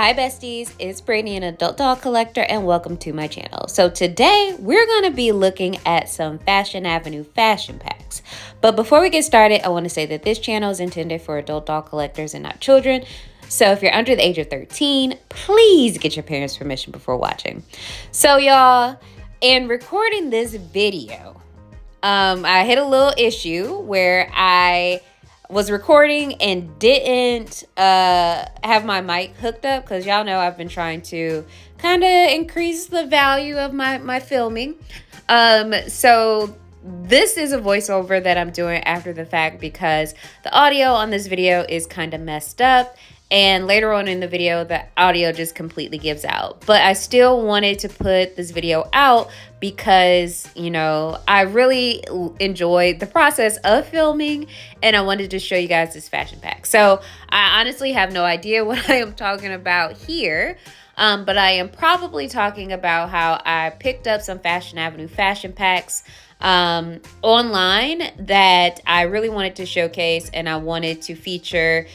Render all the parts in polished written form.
Hi besties, it's Brittany, an adult doll collector, and welcome to my channel. So today we're going to be looking at some Fashion Avenue fashion packs. But before we get started, I want to say that this channel is intended for adult doll collectors and not children. So if you're under the age of 13, please get your parents' permission before watching. So y'all, in recording this video, I hit a little issue where I was recording and didn't have my mic hooked up because y'all know I've been trying to kind of increase the value of my filming. So this is a voiceover that I'm doing after the fact because the audio on this video is kind of messed up. And later on in the video, the audio just completely gives out. But I still wanted to put this video out because, you know, I really enjoyed the process of filming and I wanted to show you guys this fashion pack. So I honestly have no idea what I am talking about here. But I am probably talking about how I picked up some Fashion Avenue fashion packs online that I really wanted to showcase, and I wanted to feature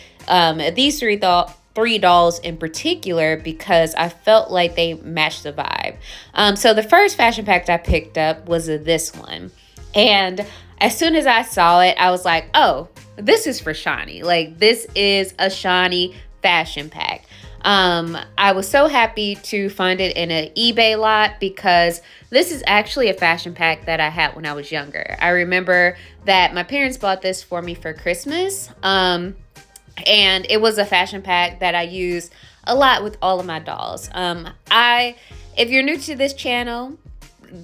these three dolls in particular because I felt like they matched the vibe. So the first fashion pack I picked up was this one, and as soon as I saw it, I was like, oh, this is for Shaunie. Like, this is a Shaunie fashion pack. I was so happy to find it in an eBay lot because this is actually a fashion pack that I had when I was younger. I remember that my parents bought this for me for Christmas. And it was a fashion pack that I used a lot with all of my dolls. If you're new to this channel,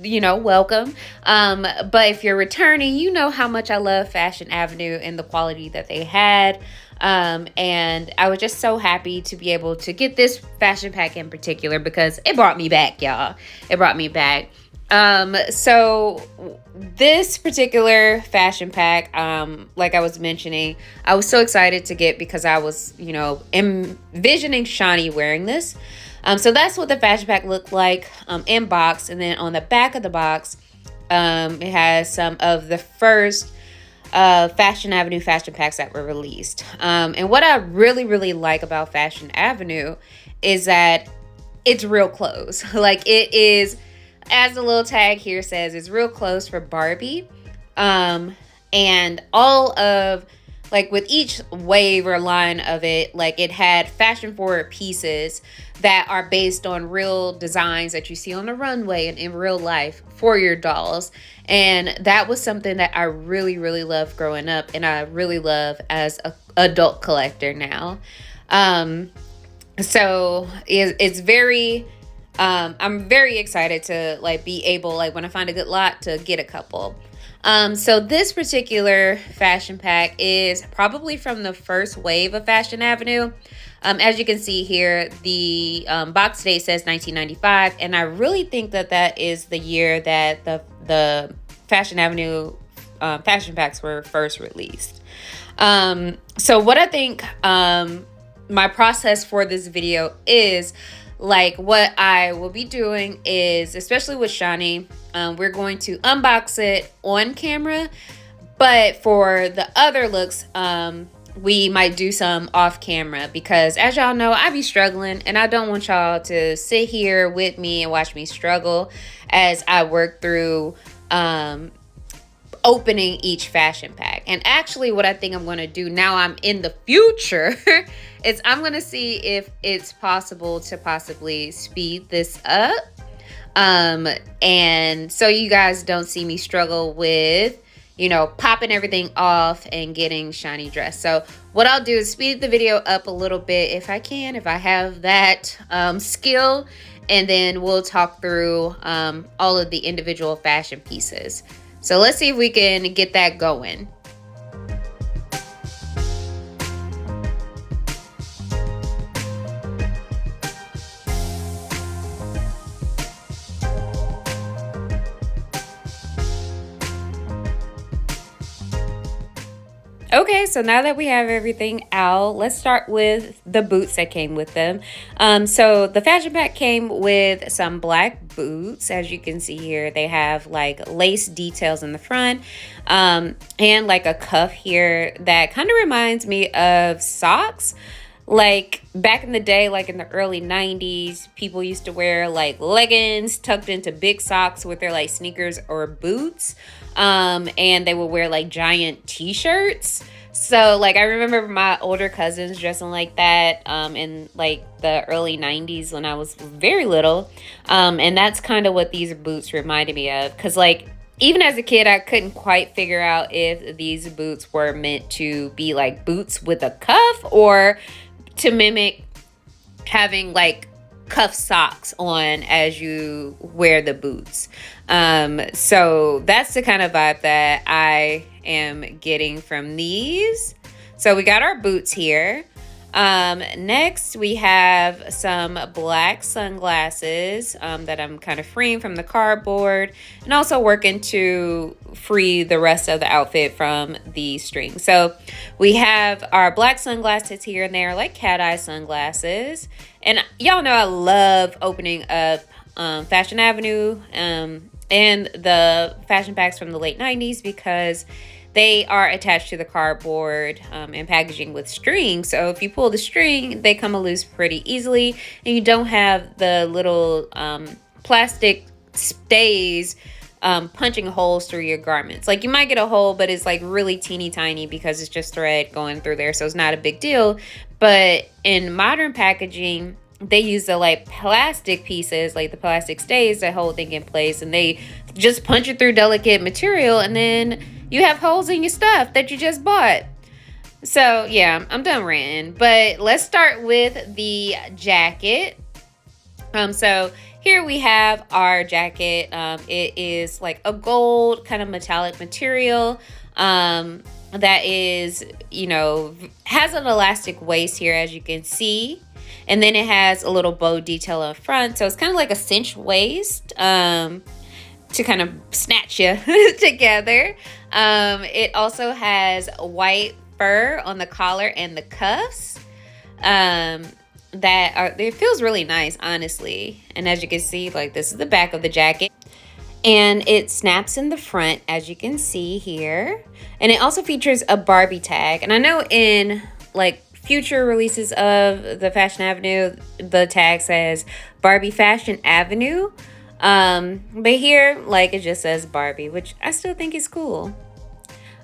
you know, welcome. But if you're returning, you know how much I love Fashion Avenue and the quality that they had. And I was just so happy to be able to get this fashion pack in particular because it brought me back, y'all. It brought me back. So this particular fashion pack, like I was mentioning, I was so excited to get because I was, you know, envisioning Shaunie wearing this. So that's what the fashion pack looked like in box. And then on the back of the box, it has some of the first Fashion Avenue fashion packs that were released. And what I really like about Fashion Avenue is that it's real clothes. Like, it is, as the little tag here says, it's real clothes for Barbie. And all of, like, with each wave or line of it, like, it had fashion forward pieces that are based on real designs that you see on the runway and in real life for your dolls. And that was something that I really love growing up, and I really love as an adult collector now. So it's very, I'm very excited to, like, be able, like, when I find a good lot, to get a couple. So this particular fashion pack is probably from the first wave of Fashion Avenue. As you can see here, the box date says 1995, and I really think that that is the year that the Fashion Avenue fashion packs were first released. So what I think my process for this video is, like, what I will be doing is, especially with Shaunie, we're going to unbox it on camera, but for the other looks, we might do some off camera because, as y'all know, I be struggling and I don't want y'all to sit here with me and watch me struggle as I work through opening each fashion pack. And actually what I think I'm going to do now I'm in the future is I'm going to see if it's possible to possibly speed this up. And so you guys don't see me struggle with, you know, popping everything off and getting Shaunie dressed. So what I'll do is speed the video up a little bit if I can, if I have that skill, and then we'll talk through all of the individual fashion pieces. So let's see if we can get that going. Okay, so now that we have everything out, let's start with the boots that came with them. So the fashion pack came with some black boots. As you can see here, they have like lace details in the front, and like a cuff here that kind of reminds me of socks. like back in the day, like in the early 90s, people used to wear like leggings tucked into big socks with their like sneakers or boots. And they would wear like giant t-shirts. So like I remember my older cousins dressing like that in like the early 90s when I was very little. And that's kind of what these boots reminded me of, cuz like even as a kid, I couldn't quite figure out if these boots were meant to be like boots with a cuff or to mimic having like cuff socks on as you wear the boots. So that's the kind of vibe that I am getting from these. So we got our boots here. Next we have some black sunglasses that I'm kind of freeing from the cardboard, and also working to free the rest of the outfit from the string. So we have our black sunglasses here, and they're like cat eye sunglasses. And y'all know I love opening up Fashion Avenue and the fashion packs from the late 90s because they are attached to the cardboard and packaging with string. So if you pull the string, they come loose pretty easily, and you don't have the little plastic stays punching holes through your garments. Like you might get a hole, but it's like really teeny tiny because it's just thread going through there. So it's not a big deal. But in modern packaging, they use the like plastic pieces, like the plastic stays that hold things in place, and they just punch it through delicate material, and then you have holes in your stuff that you just bought. So yeah, I'm done ranting, but let's start with the jacket. So here we have our jacket. It is like a gold kind of metallic material that is, you know, has an elastic waist here, as you can see. And then it has a little bow detail up front. So it's kind of like a cinch waist to kind of snatch you together. It also has white fur on the collar and the cuffs. It feels really nice, honestly. And as you can see, like this is the back of the jacket. And it snaps in the front, as you can see here. And it also features a Barbie tag. And I know in like future releases of the Fashion Avenue, the tag says Barbie Fashion Avenue. But here, like, it just says Barbie, which I still think is cool.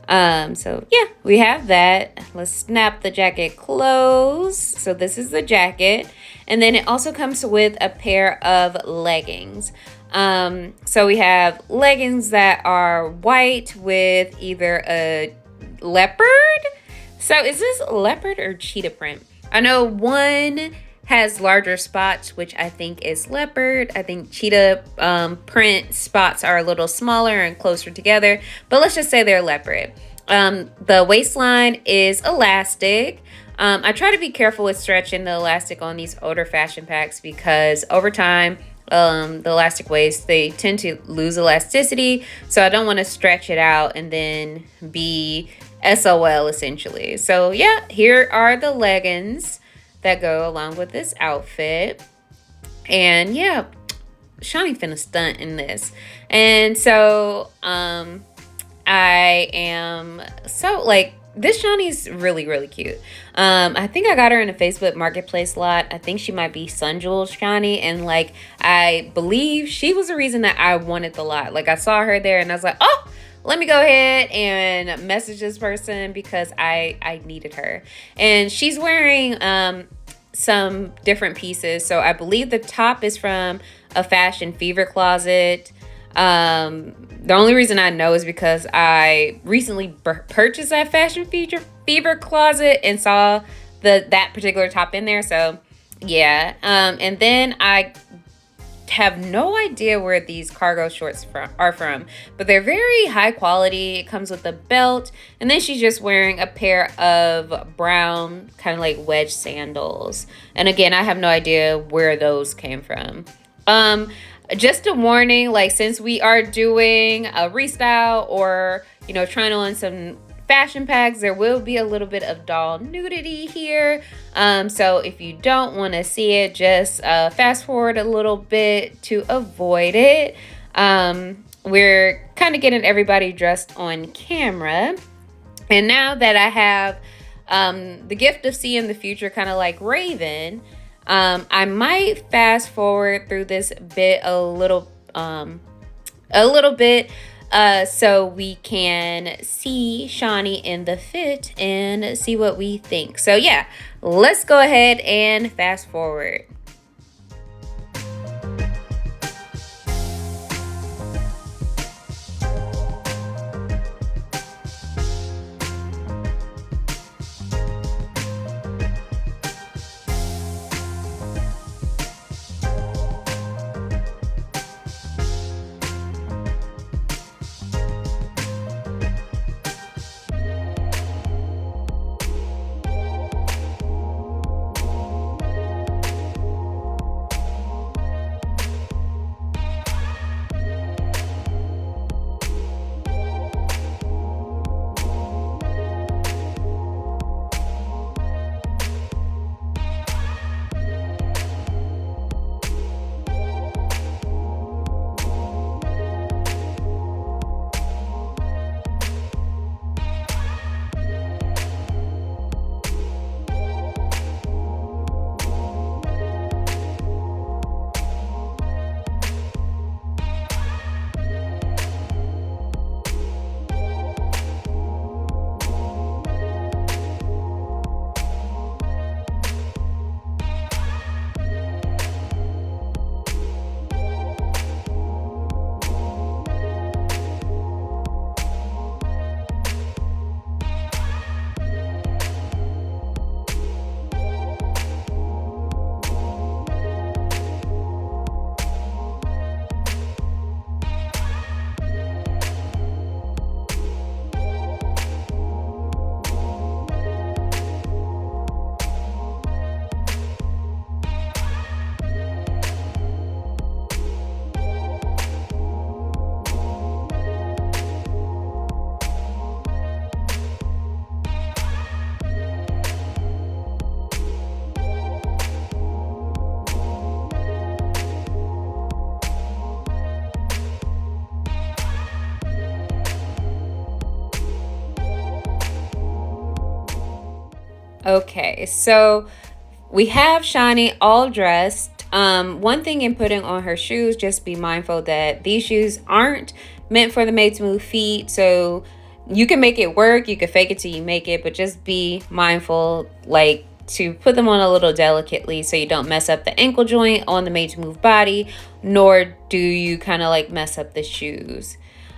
So yeah, we have that. Let's snap the jacket close. So this is the jacket. And then it also comes with a pair of leggings. So we have leggings that are white with either a leopard. So is this leopard or cheetah print? I know one has larger spots, which I think is leopard. I think cheetah print spots are a little smaller and closer together, but let's just say they're leopard. The waistline is elastic. I try to be careful with stretching the elastic on these older fashion packs because over time, the elastic waist, they tend to lose elasticity. So I don't want to stretch it out and then be SOL essentially. So yeah, here are the leggings that go along with this outfit. And yeah, Shaunie finna stunt in this. And so I am so like, this Shaunie's really, really cute. I think I got her in a Facebook Marketplace lot. I think she might be Sun Jewel Shaunie. And like, I believe she was the reason that I wanted the lot. Like I saw her there and I was like, oh, let me go ahead and message this person because I needed her. And she's wearing some different pieces. So I believe the top is from a Fashion Fever closet. The only reason I know is because I recently purchased that Fashion Fever closet and saw that particular top in there. So yeah. And then I have no idea where these cargo shorts are from, but they're very high quality. It comes with a belt, and then she's just wearing a pair of brown kind of like wedge sandals. And again, I have no idea where those came from. Just a warning, like since we are doing a restyle or, you know, trying on some fashion packs, there will be a little bit of doll nudity here. So if you don't want to see it, just fast forward a little bit to avoid it. We're kind of getting everybody dressed on camera. And now that I have The gift of seeing the future, kind of like Raven. I might fast forward through this bit a little bit, so we can see Shaunie in the fit and see what we think. So yeah, let's go ahead and fast forward. Okay, so we have Shaunie all dressed. One thing in putting on her shoes, just be mindful that these shoes aren't meant for the maid to move feet. So you can make it work, you can fake it till you make it, but just be mindful, like, to put them on a little delicately so you don't mess up the ankle joint on the maid to move body, nor do you kind of like mess up the shoes.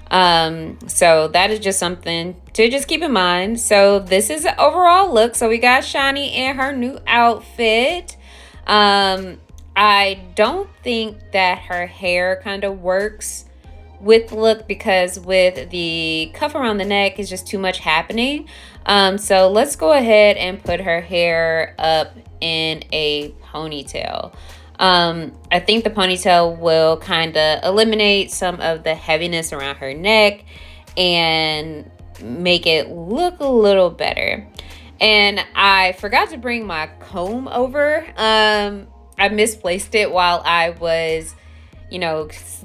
So that is just something to just keep in mind. So this is the overall look. So we got Shaunie in her new outfit. I don't think that her hair kind of works with the look, because with the cuff around the neck is just too much happening. So let's go ahead and put her hair up in a ponytail. I think the ponytail will kind of eliminate some of the heaviness around her neck and make it look a little better. And I forgot to bring my comb over. I misplaced it while I was,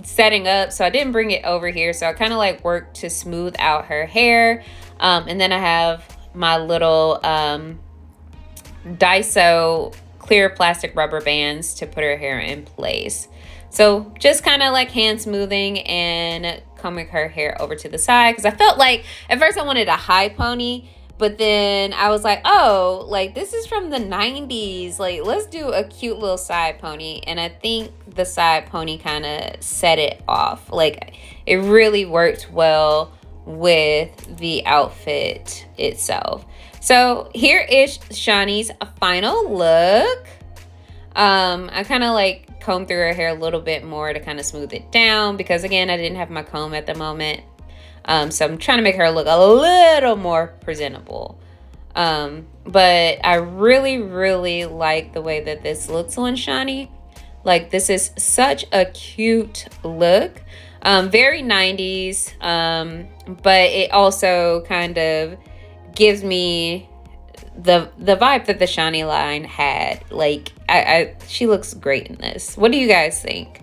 setting up. So I didn't bring it over here. So I kind of like worked to smooth out her hair. And then I have my little Daiso clear plastic rubber bands to put her hair in place. So just kind of like hand smoothing and combing her hair over to the side, because I felt like at first I wanted a high pony, but then I was like, oh, like this is from the 90s, like let's do a cute little side pony. And I think the side pony kind of set it off. Like it really worked well with the outfit itself. So here is Shaunie's final look. I kind of like combed through her hair a little bit more to kind of smooth it down, because again, I didn't have my comb at the moment. So I'm trying to make her look a little more presentable. But I really, really like the way that this looks on Shaunie. Like this is such a cute look. Very 90s. But it also kind of gives me the vibe that the Shaunie line had. Like she looks great in this. What do you guys think?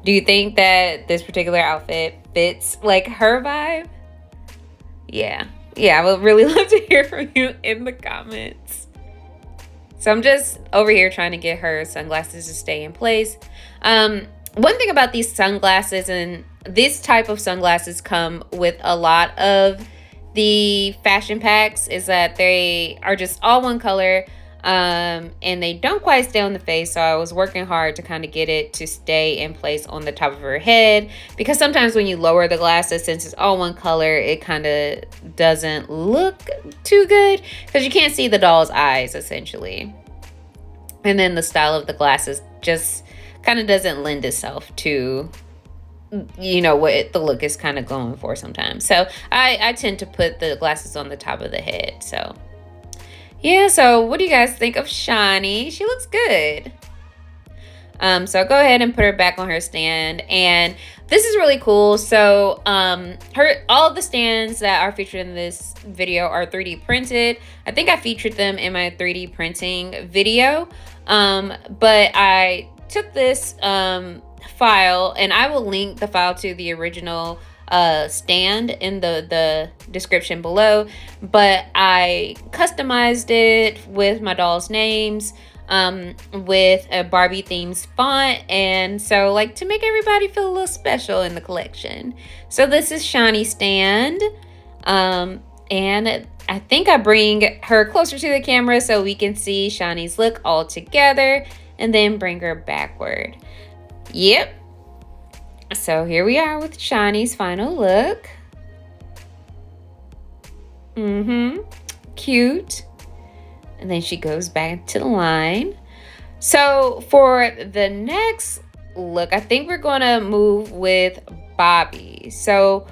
Do you think that this particular outfit fits like her vibe? Yeah, Yeah, I would really love to hear from you in the comments. So I'm just over here trying to get her sunglasses to stay in place. One thing about these sunglasses, and this type of sunglasses come with a lot of the fashion packs, is that they are just all one color. And they don't quite stay on the face, so I was working hard to kind of get it to stay in place on the top of her head, because sometimes when you lower the glasses, since it's all one color, it kind of doesn't look too good because you can't see the doll's eyes essentially, and then the style of the glasses just kind of doesn't lend itself to, you know, what the look is kind of going for sometimes. So I tend to put the glasses on the top of the head. So yeah, so what do you guys think of Shaunie? She looks good. So go ahead and put her back on her stand. And this is really cool. So all of the stands that are featured in this video are 3D printed. I think I featured them in my 3D printing video. But I took this file, and I will link the file to the original stand in the description below, but I customized it with my dolls' names, with a Barbie themed font, and so like to make everybody feel a little special in the collection. So this is Shaunie's stand, and I think I bring her closer to the camera so we can see Shaunie's look all together, and then bring her backward. Yep. So here we are with Shaunie's final look. Cute. And then she goes back to the line. So for the next look, I think we're gonna move with Bobby. So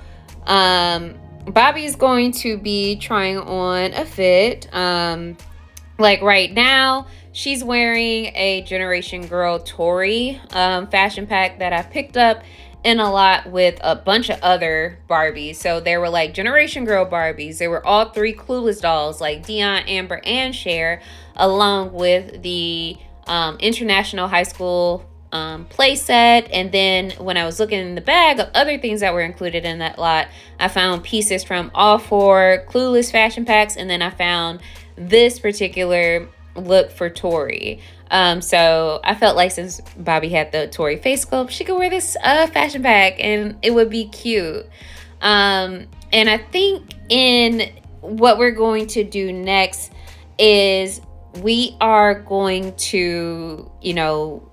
Bobby is going to be trying on a fit. Like right now, she's wearing a Generation Girl Tori fashion pack that I picked up in a lot with a bunch of other Barbies. So there were like Generation Girl Barbies. There were all three Clueless dolls, like Dion, Amber, and Cher, along with the International High School play set. And then when I was looking in the bag of other things that were included in that lot, I found pieces from all four Clueless fashion packs, and then I found this particular look for Tori. So I felt like since Bobby had the Tori face sculpt, she could wear this fashion pack and it would be cute. And I think in what we're going to do next is we are going to, you know,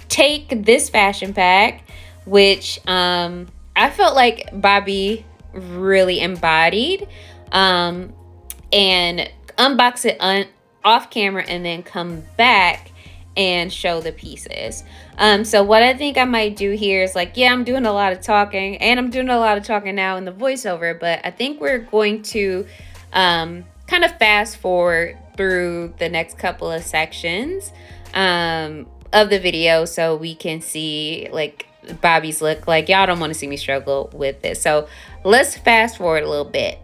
take this fashion pack, which I felt like Bobby really embodied, and unbox it off camera and then come back and show the pieces. So what I think I might do here is like, yeah, I'm doing a lot of talking, and I'm doing a lot of talking now in the voiceover, but I think we're going to kind of fast forward through the next couple of sections of the video so we can see like Bobby's look. Like, y'all don't want to see me struggle with this, so let's fast forward a little bit.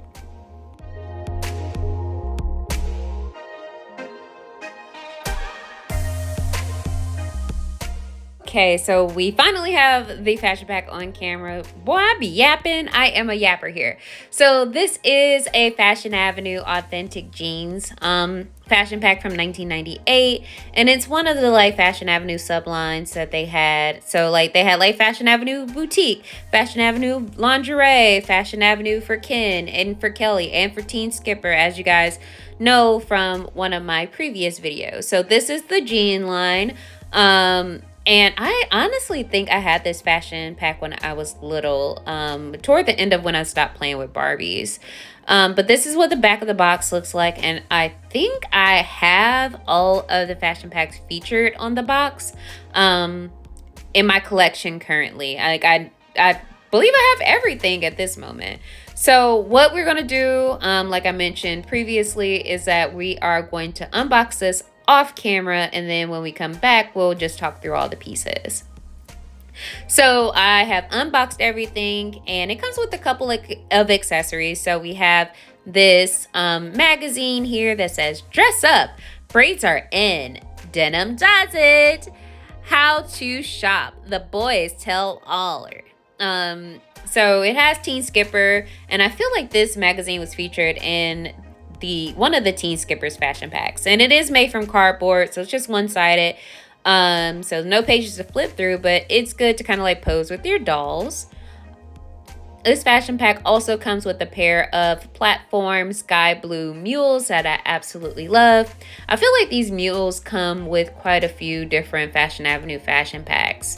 Okay, so we finally have the fashion pack on camera. Boy, I be yapping. I am a yapper here. So this is a Fashion Avenue Authentic Jeans fashion pack from 1998, and it's one of the like Fashion Avenue sublines that they had. So like they had like Fashion Avenue Boutique, Fashion Avenue Lingerie, Fashion Avenue for Ken and for Kelly, and for Teen Skipper, as you guys know from one of my previous videos. So this is the jean line. And I honestly think I had this fashion pack when I was little, toward the end of when I stopped playing with Barbies. But this is what the back of the box looks like. And I think I have all of the fashion packs featured on the box in my collection currently. I believe I have everything at this moment. So what we're going to do, like I mentioned previously, is that we are going to unbox this off camera, and then when we come back, we'll just talk through all the pieces. So I have unboxed everything, and it comes with a couple of accessories. So we have this magazine here that says dress up, braids are in, denim does it, how to shop, the boys tell all. So it has Teen Skipper, and I feel like this magazine was featured in one of the Teen Skipper's fashion packs, and it is made from cardboard, so it's just one-sided. So no pages to flip through, but it's good to kind of like pose with your dolls. This fashion pack also comes with a pair of platform sky blue mules that I absolutely love. I feel like these mules come with quite a few different Fashion Avenue fashion packs.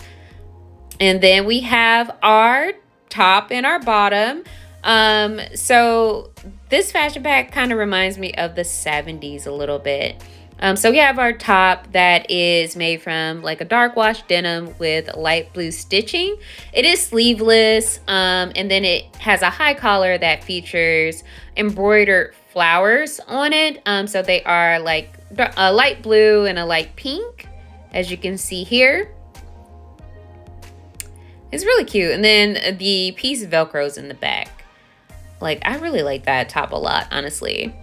And then we have our top and our bottom. So this fashion pack kind of reminds me of the 70s a little bit. So we have our top that is made from like a dark wash denim with light blue stitching. It is sleeveless, and then it has a high collar that features embroidered flowers on it. So they are like a light blue and a light pink, as you can see here. It's really cute. And then the piece velcros in the back. Like, I really like that top a lot, honestly.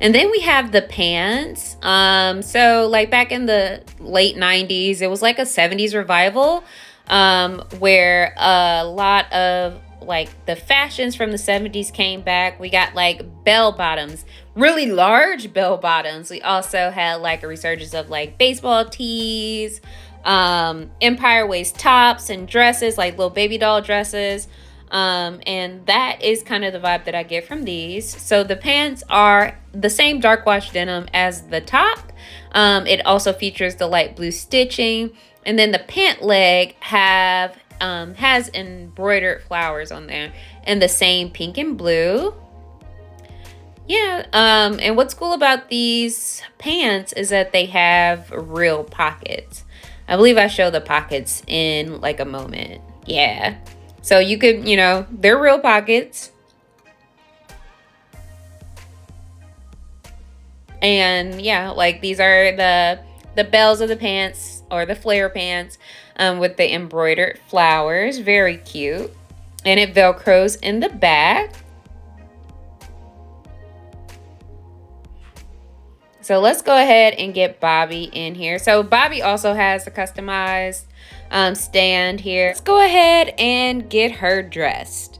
And then we have the pants. So like back in the late 90s, it was like a 70s revival, where a lot of like the fashions from the 70s came back. We got like bell bottoms, really large bell bottoms. We also had like a resurgence of like baseball tees, empire waist tops and dresses, like little baby doll dresses. And that is kind of the vibe that I get from these. So the pants are the same dark wash denim as the top. It also features the light blue stitching, and then the pant leg has embroidered flowers on there in the same pink and blue. Yeah, and what's cool about these pants is that they have real pockets. I believe I show the pockets in like a moment. Yeah. So you could, they're real pockets. And yeah, like these are the bells of the pants, or the flare pants, with the embroidered flowers. Very cute. And it velcros in the back. So let's go ahead and get Bobby in here. So Bobby also has a customized stand here. Let's go ahead and get her dressed.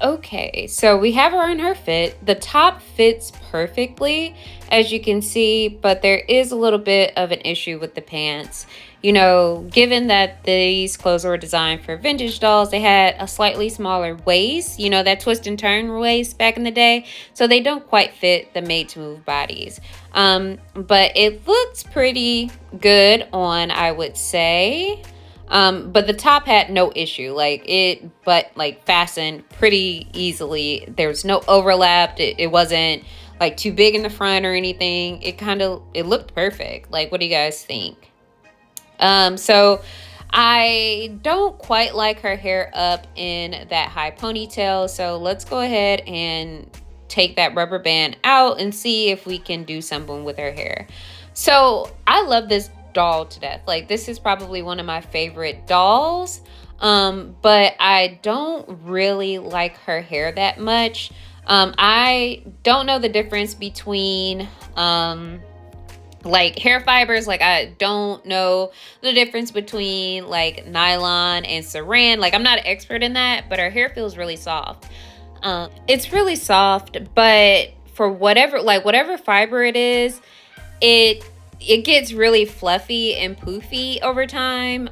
Okay, so we have her in her fit. The top fits perfectly, as you can see, but there is a little bit of an issue with the pants. Given that these clothes were designed for vintage dolls, they had a slightly smaller waist, that twist and turn waist back in the day, so they don't quite fit the made-to-move bodies. But it looks pretty good on, I would say. But the top had no issue, fastened pretty easily. There was no overlap. It wasn't like too big in the front or anything. It looked perfect. Like, what do you guys think? So I don't quite like her hair up in that high ponytail. So let's go ahead and take that rubber band out and see if we can do something with her hair. So I love this doll to death. Like, this is probably one of my favorite dolls, but I don't really like her hair that much. I don't know the difference between like hair fibers. Like, I don't know the difference between like nylon and saran. Like, I'm not an expert in that, but her hair feels really soft. It's really soft, but for whatever fiber it is, it gets really fluffy and poofy over time.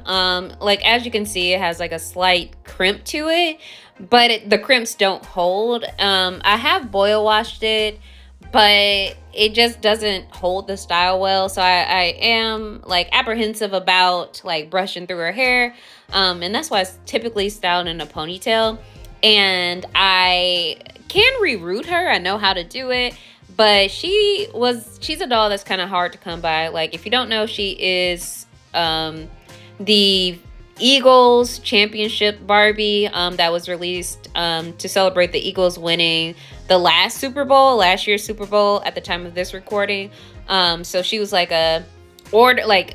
Like, as you can see, it has like a slight crimp to it, but the crimps don't hold. I have boil washed it, but it just doesn't hold the style well. So I am like apprehensive about like brushing through her hair. And that's why it's typically styled in a ponytail. And I can reroot her. I know how to do it. But she's a doll that's kind of hard to come by. Like, if you don't know, she is the Eagles championship Barbie that was released to celebrate the Eagles winning the last year's Super Bowl at the time of this recording. So she was like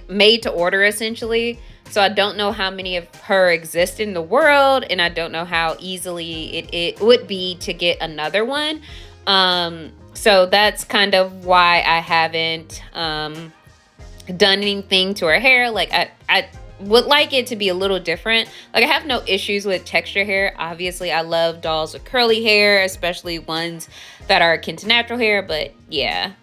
made to order essentially. So I don't know how many of her exist in the world, and I don't know how easily it would be to get another one. So that's kind of why I haven't done anything to her hair. Like I would like it to be a little different. Like I have no issues with texture hair. Obviously, I love dolls with curly hair, especially ones that are akin to natural hair, but yeah.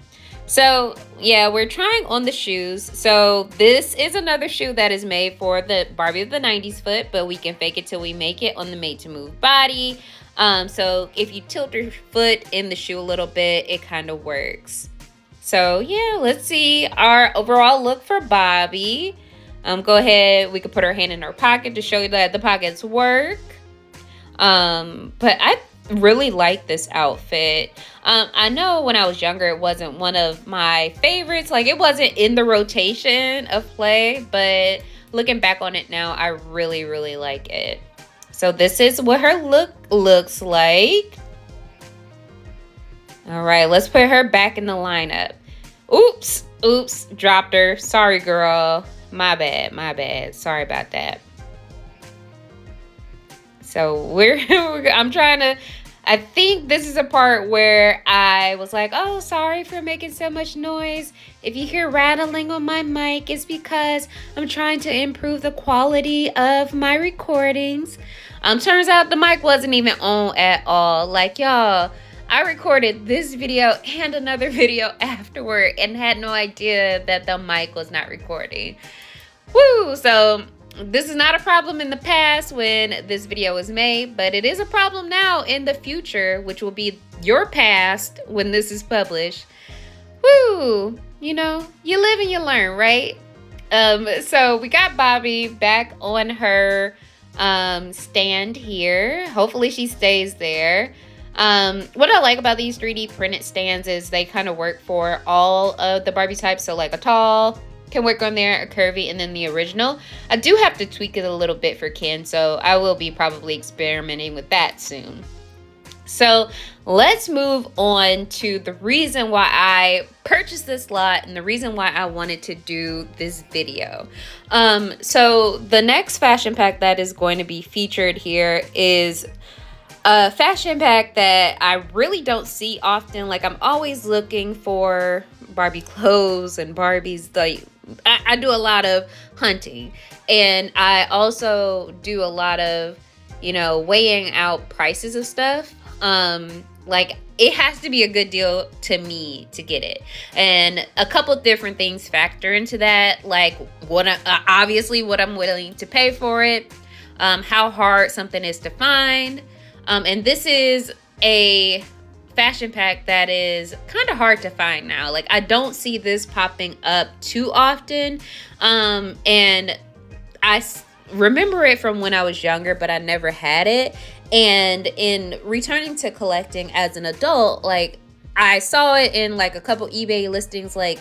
So yeah, we're trying on the shoes. So this is another shoe that is made for the Barbie of the 90s foot, but we can fake it till we make it on the Made to Move body. So if you tilt your foot in the shoe a little bit, it kind of works. So yeah, let's see our overall look for Bobby. Go ahead, we could put her hand in her pocket to show you that the pockets work. But I really like this outfit. I know when I was younger, it wasn't one of my favorites. Like it wasn't in the rotation of play, but looking back on it now, I really, really like it. So this is what her look looks like. All right, let's put her back in the lineup. Oops, dropped her. Sorry, girl. My bad. Sorry about that. So I think this is a part where I was like, oh, sorry for making so much noise. If you hear rattling on my mic, it's because I'm trying to improve the quality of my recordings. Turns out the mic wasn't even on at all. Like, y'all, I recorded this video and another video afterward and had no idea that the mic was not recording. Woo! So this is not a problem in the past when this video was made, but it is a problem now in the future, which will be your past when this is published. Woo! You know, you live and you learn, right? So we got Bobby back on her stand here. Hopefully she stays there. What I like about these 3D printed stands is they kind of work for all of the Barbie types. So like a tall can work on there, a curvy, and then the original. I do have to tweak it a little bit for Ken, so I will be probably experimenting with that soon. So let's move on to the reason why I purchased this lot and the reason why I wanted to do this video. So the next fashion pack that is going to be featured here is a fashion pack that I really don't see often. Like I'm always looking for Barbie clothes and Barbies. Like I do a lot of hunting, and I also do a lot of, you know, weighing out prices of stuff. Like it has to be a good deal to me to get it, and a couple different things factor into that, like obviously what I'm willing to pay for it, how hard something is to find, and this is a fashion pack that is kind of hard to find now. Like I don't see this popping up too often, and I remember it from when I was younger, but I never had it. And in returning to collecting as an adult, like I saw it in like a couple eBay listings, like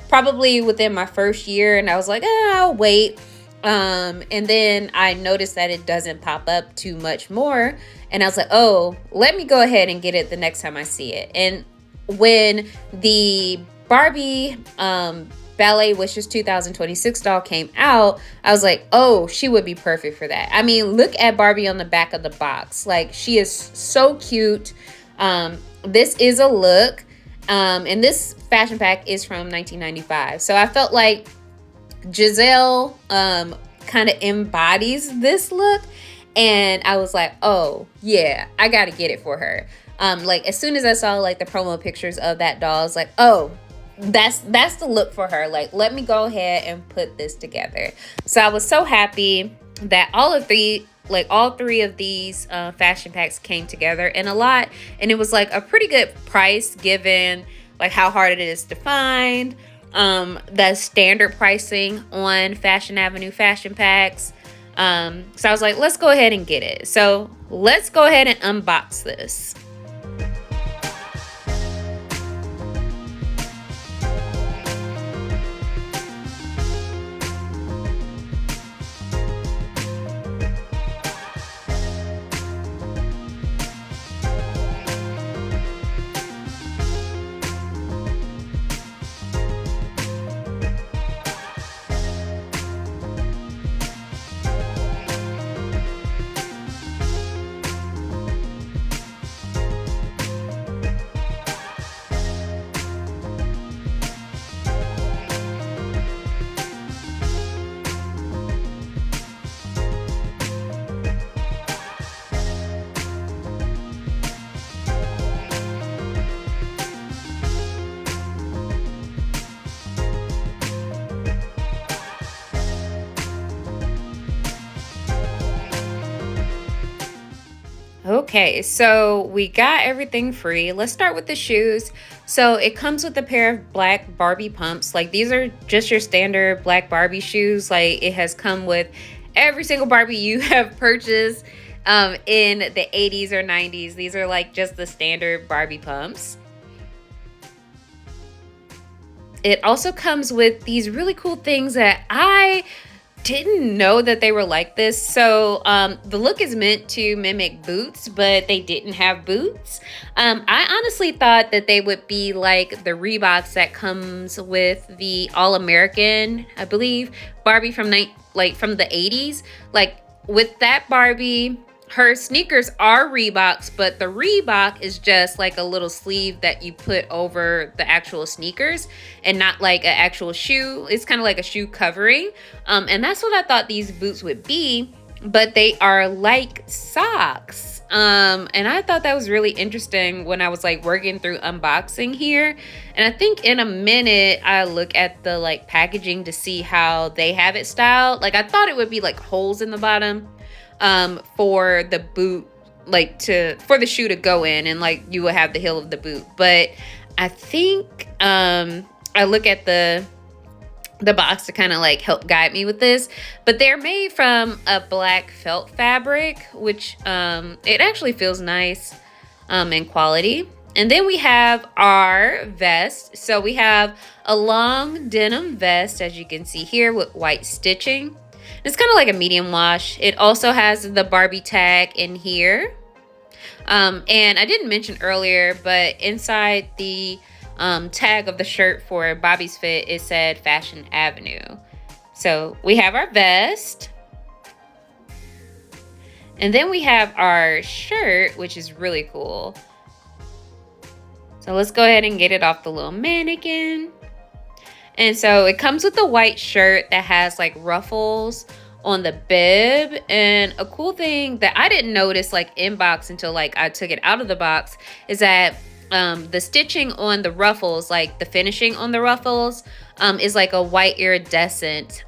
probably within my first year, and I was like, I'll wait. And then I noticed that it doesn't pop up too much more, and I was like, oh, let me go ahead and get it the next time I see it. And when the Barbie Ballet Wishes 2026 doll came out, I was like, oh, she would be perfect for that. I mean, look at Barbie on the back of the box. Like she is so cute. This is a look, and this fashion pack is from 1995. So I felt like Jazelle kind of embodies this look, and I was like, oh yeah, I gotta get it for her. Like as soon as I saw like the promo pictures of that doll, I was like, oh, that's the look for her. Like let me go ahead and put this together. So I was so happy that all three of these fashion packs came in a lot, and it was like a pretty good price given like how hard it is to find. The standard pricing on Fashion Avenue fashion packs. So I was like, let's go ahead and get it. So let's go ahead and unbox this. Okay, so we got everything free. Let's start with the shoes. So it comes with a pair of black Barbie pumps. Like these are just your standard black Barbie shoes. Like it has come with every single Barbie you have purchased in the 80s or 90s. These are like just the standard Barbie pumps. It also comes with these really cool things that I didn't know that they were like this. So the look is meant to mimic boots, but they didn't have boots. I honestly thought that they would be like the Reeboks that comes with the All-American, I believe, Barbie from the 80s. Like with that Barbie, her sneakers are Reeboks, but the Reebok is just like a little sleeve that you put over the actual sneakers and not like an actual shoe. It's kind of like a shoe covering. And that's what I thought these boots would be, but they are like socks. And I thought that was really interesting when I was like working through unboxing here. And I think in a minute, I look at the like packaging to see how they have it styled. Like I thought it would be like holes in the bottom for the boot, like for the shoe to go in, and like you will have the heel of the boot. But I think I look at the box to kind of like help guide me with this, but they're made from a black felt fabric, which it actually feels nice in quality. And then we have our vest. So we have a long denim vest, as you can see here, with white stitching. It's kind of like a medium wash. It also has the Barbie tag in here. And I didn't mention earlier, but inside the tag of the shirt for Bobby's Fit, it said Fashion Avenue. So we have our vest. And then we have our shirt, which is really cool. So let's go ahead and get it off the little mannequin. And so it comes with a white shirt that has like ruffles on the bib. And a cool thing that I didn't notice like in box until like I took it out of the box is that the stitching on the ruffles, like the finishing on the ruffles, is like a white iridescent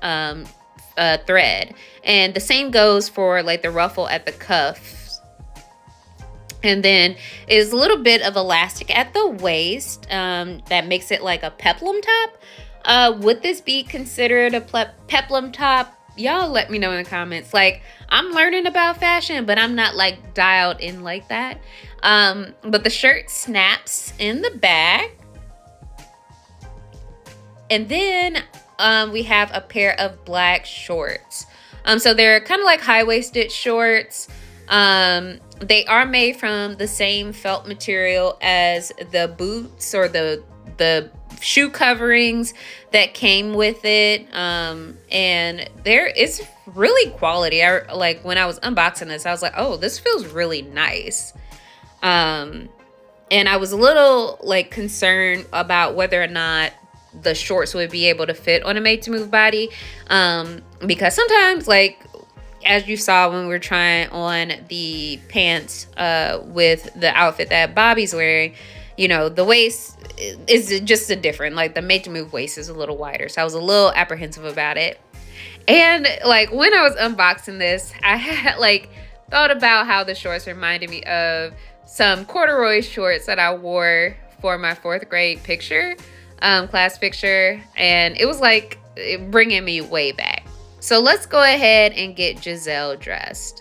thread. And the same goes for like the ruffle at the cuffs. And then is a little bit of elastic at the waist that makes it like a peplum top. Would this be considered a peplum top? Y'all let me know in the comments. Like, I'm learning about fashion, but I'm not like dialed in like that. But the shirt snaps in the back. And then we have a pair of black shorts. So they're kind of like high-waisted shorts. They are made from the same felt material as the boots or the shoe coverings that came with it. And it's really quality. Like when I was unboxing this, I was like, oh, this feels really nice. And I was a little like concerned about whether or not the shorts would be able to fit on a made to move body. Because sometimes, like, as you saw when we were trying on the pants with the outfit that Bobby's wearing, you know, the waist is just a different, like the made to move waist is a little wider. So I was a little apprehensive about it. And like when I was unboxing this, I had like thought about how the shorts reminded me of some corduroy shorts that I wore for my 4th grade picture, class picture. And it was like bringing me way back. So let's go ahead and get Jazelle dressed.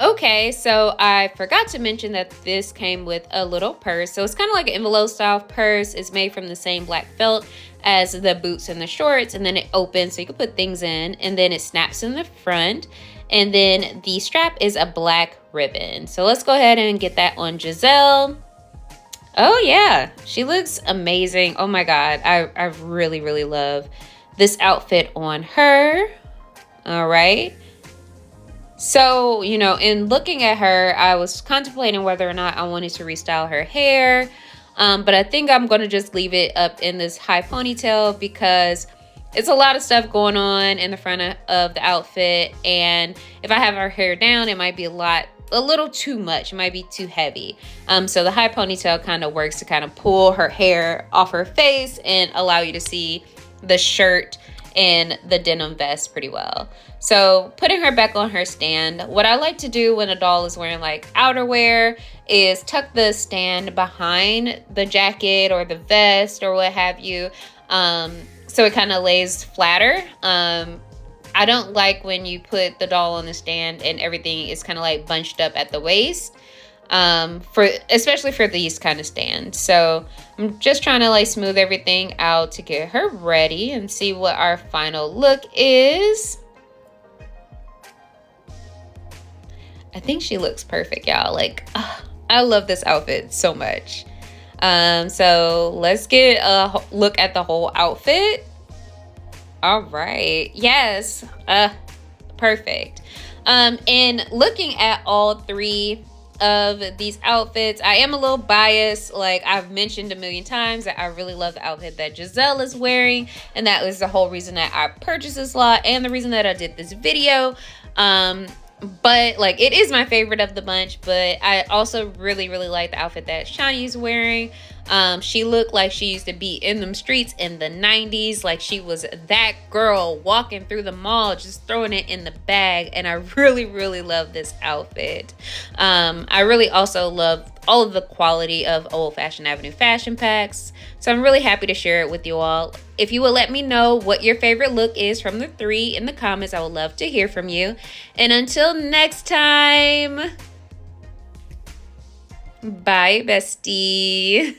Okay, so I forgot to mention that this came with a little purse. So it's kind of like an envelope style purse. It's made from the same black felt as the boots and the shorts, and then it opens so you can put things in, and then it snaps in the front, and then the strap is a black ribbon. So let's go ahead and get that on Jazelle. Oh yeah, she looks amazing. Oh my God, I really, really love this outfit on her. All right. So, you know, in looking at her, I was contemplating whether or not I wanted to restyle her hair. But I think I'm going to just leave it up in this high ponytail because it's a lot of stuff going on in the front of the outfit. And if I have her hair down, it might be a little too much. It might be too heavy. So the high ponytail kind of works to kind of pull her hair off her face and allow you to see the shirt and the denim vest pretty well. So putting her back on her stand, what I like to do when a doll is wearing like outerwear is tuck the stand behind the jacket or the vest or what have you, so it kind of lays flatter. I don't like when you put the doll on the stand and everything is kind of like bunched up at the waist, especially for these kind of stands. So I'm just trying to like smooth everything out to get her ready and see what our final look is. I think she looks perfect, y'all. Like, I love this outfit so much. So let's get a look at the whole outfit. All right. Yes. Perfect. And looking at all three of these outfits, I am a little biased. Like I've mentioned a million times that I really love the outfit that Jazelle is wearing, and that was the whole reason that I purchased this lot and the reason that I did this video. But like it is my favorite of the bunch, but I also really, really like the outfit that Shaunie is wearing. She looked like she used to be in them streets in the 90s. Like she was that girl walking through the mall, just throwing it in the bag. And I really, really love this outfit. I really also love all of the quality of Old Fashioned Avenue fashion packs. So I'm really happy to share it with you all. If you would let me know what your favorite look is from the three in the comments, I would love to hear from you. And until next time, bye, bestie.